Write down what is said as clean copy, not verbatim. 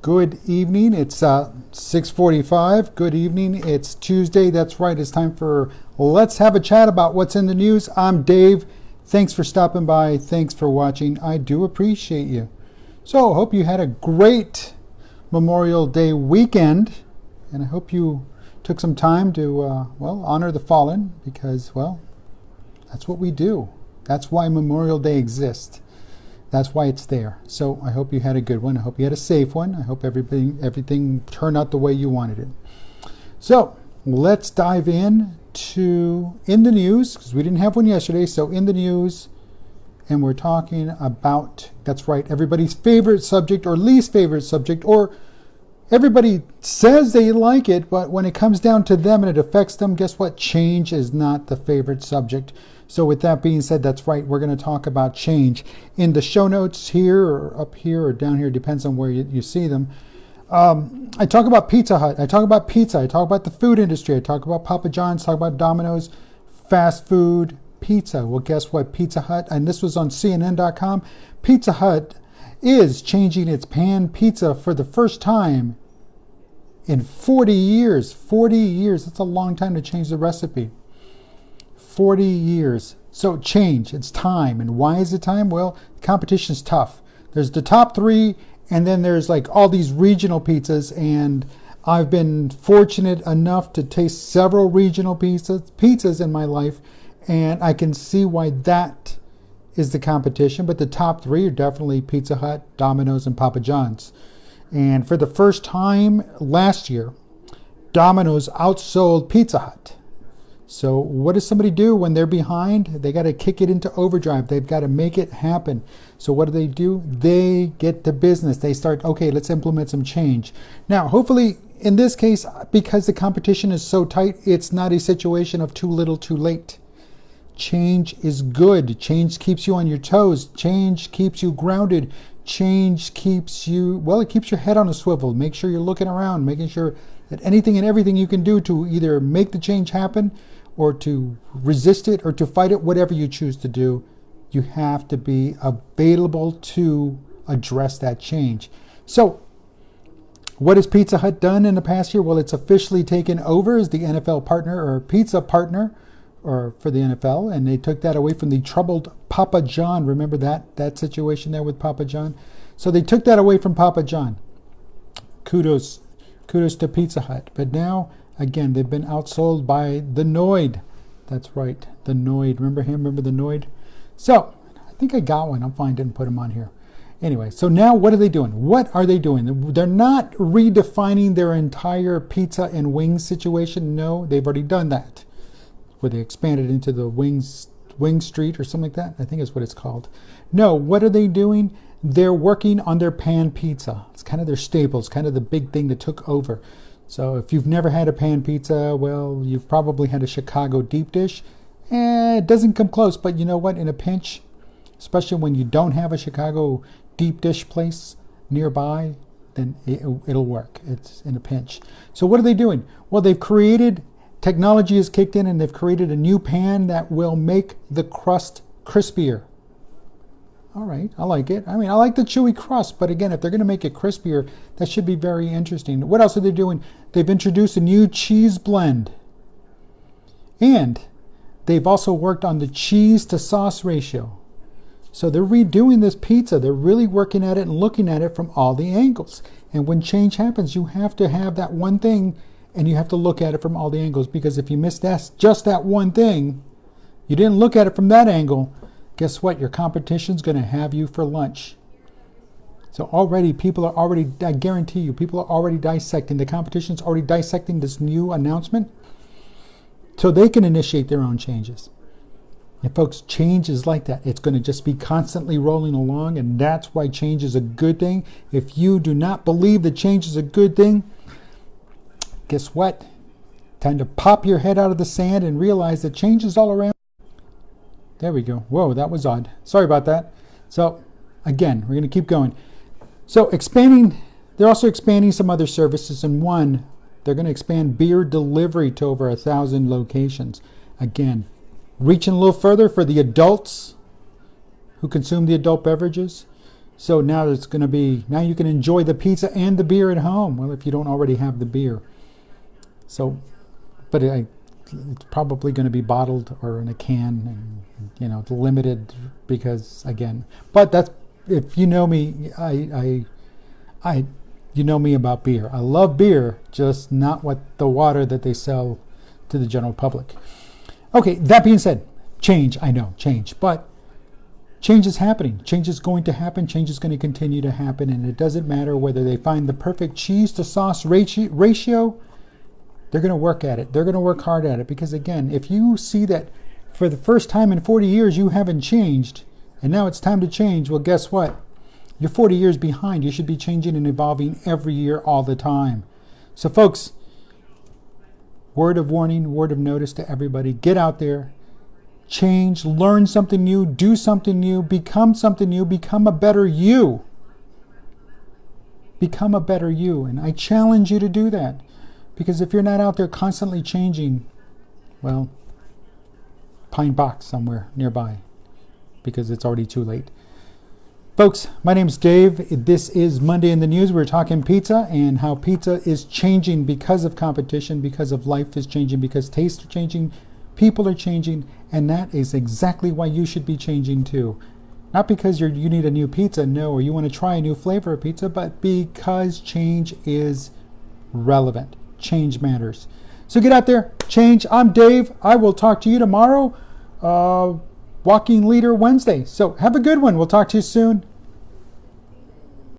Good evening. It's 6:45. Good evening. It's Tuesday. That's right. It's time for Let's Have a Chat about what's in the news. I'm Dave. Thanks for stopping by. Thanks for watching. I do appreciate you. So, hope you had a great Memorial Day weekend, and I hope you took some time to, honor the fallen, because, that's what we do. That's why Memorial Day exists. That's why it's there. So I hope you had a good one. I hope you had a safe one. I hope everything turned out the way you wanted it. So let's dive in the news, because we didn't have one yesterday. So in the news, and we're talking about, that's right, everybody's favorite subject or least favorite subject, or everybody says they like it, but when it comes down to them and it affects them, guess what? Change is not the favorite subject. So with that being said, that's right, we're going to talk about change. In the show notes here, or up here, or down here, depends on where you see them. I talk about Pizza Hut. I talk about pizza. I talk about the food industry. I talk about Papa John's, talk about Domino's, fast food, pizza. Well, guess what? Pizza Hut, and this was on CNN.com, Pizza Hut is changing its pan pizza for the first time in 40 years. 40 years, that's a long time to change the recipe. 40 years. So change, it's time. And why is it time? Well, competition's tough. There's the top three, and then there's like all these regional pizzas, and I've been fortunate enough to taste several regional pizzas in my life, and I can see why that is the competition. But the top three are definitely Pizza Hut, Domino's, and Papa John's. And for the first time last year, Domino's outsold Pizza Hut. So what does somebody do when they're behind? They got to kick it into overdrive. They've got to make it happen. So what do? They get to business. They start, okay, let's implement some change. Now, hopefully, in this case, because the competition is so tight, it's not a situation of too little, too late. Change is good. Change keeps you on your toes. Change keeps you grounded. Change keeps you, it keeps your head on a swivel. Make sure you're looking around, making sure that anything and everything you can do to either make the change happen, or to resist it, or to fight it, whatever you choose to do, you have to be available to address that change. So, what has Pizza Hut done in the past year? Well, it's officially taken over as the NFL partner, or pizza partner, or for the NFL, and they took that away from the troubled Papa John. Remember that situation there with Papa John? So they took that away from Papa John. Kudos to Pizza Hut. But now, again, they've been outsold by the Noid. That's right, the Noid. Remember him? Remember the Noid? So, I think I got one. I'm fine, didn't put him on here. Anyway, so now what are they doing? What are they doing? They're not redefining their entire pizza and wings situation. No, they've already done that, where they expanded into the Wing Street or something like that. I think is what it's called. No, what are they doing? They're working on their pan pizza. It's kind of their staple. It's kind of the big thing that took over. So if you've never had a pan pizza, well, you've probably had a Chicago deep dish. It doesn't come close, but you know what? In a pinch, especially when you don't have a Chicago deep dish place nearby, then it'll work. It's in a pinch. So what are they doing? Well, technology has kicked in, and they've created a new pan that will make the crust crispier. All right, I like it. I mean, I like the chewy crust, but again, if they're going to make it crispier, that should be very interesting. What else are they doing? They've introduced a new cheese blend. And they've also worked on the cheese to sauce ratio. So they're redoing this pizza. They're really working at it and looking at it from all the angles. And when change happens, you have to have that one thing, and you have to look at it from all the angles, because if you miss just that one thing, you didn't look at it from that angle, guess what? Your competition's going to have you for lunch. So I guarantee you, people are already dissecting. The competition's already dissecting this new announcement so they can initiate their own changes. And folks, change is like that. It's going to just be constantly rolling along, and that's why change is a good thing. If you do not believe that change is a good thing, guess what? Time to pop your head out of the sand and realize that change is all around. There we go. Whoa, that was odd. Sorry about that. So, again, we're going to keep going. So, they're also expanding some other services. And one, they're going to expand beer delivery to over 1,000 locations. Again, reaching a little further for the adults who consume the adult beverages. So now it's going to be, now you can enjoy the pizza and the beer at home. Well, if you don't already have the beer. So, but it's probably going to be bottled or in a can, and limited because again. But that's, if you know me, you know me about beer. I love beer, just not what the water that they sell to the general public. Okay, that being said, change. I know, change, but change is happening. Change is going to happen. Change is going to continue to happen, and it doesn't matter whether they find the perfect cheese to sauce ratio. They're going to work at it. They're going to work hard at it because, again, if you see that for the first time in 40 years you haven't changed, and now it's time to change, well, guess what? You're 40 years behind. You should be changing and evolving every year, all the time. So, folks, word of warning, word of notice to everybody. Get out there. Change, learn something new, do something new, become something new, become a better you. Become a better you. And I challenge you to do that. Because if you're not out there constantly changing, well, pine box somewhere nearby. Because it's already too late. Folks, my name's Dave. This is Monday in the News. We're talking pizza and how pizza is changing because of competition, because of life is changing, because tastes are changing, people are changing, and that is exactly why you should be changing too. Not because you need a new pizza, no, or you want to try a new flavor of pizza, but because change is relevant. Change matters. So get out there, change. I'm Dave. I will talk to you tomorrow. Walking Leader Wednesday. So have a good one. We'll talk to you soon.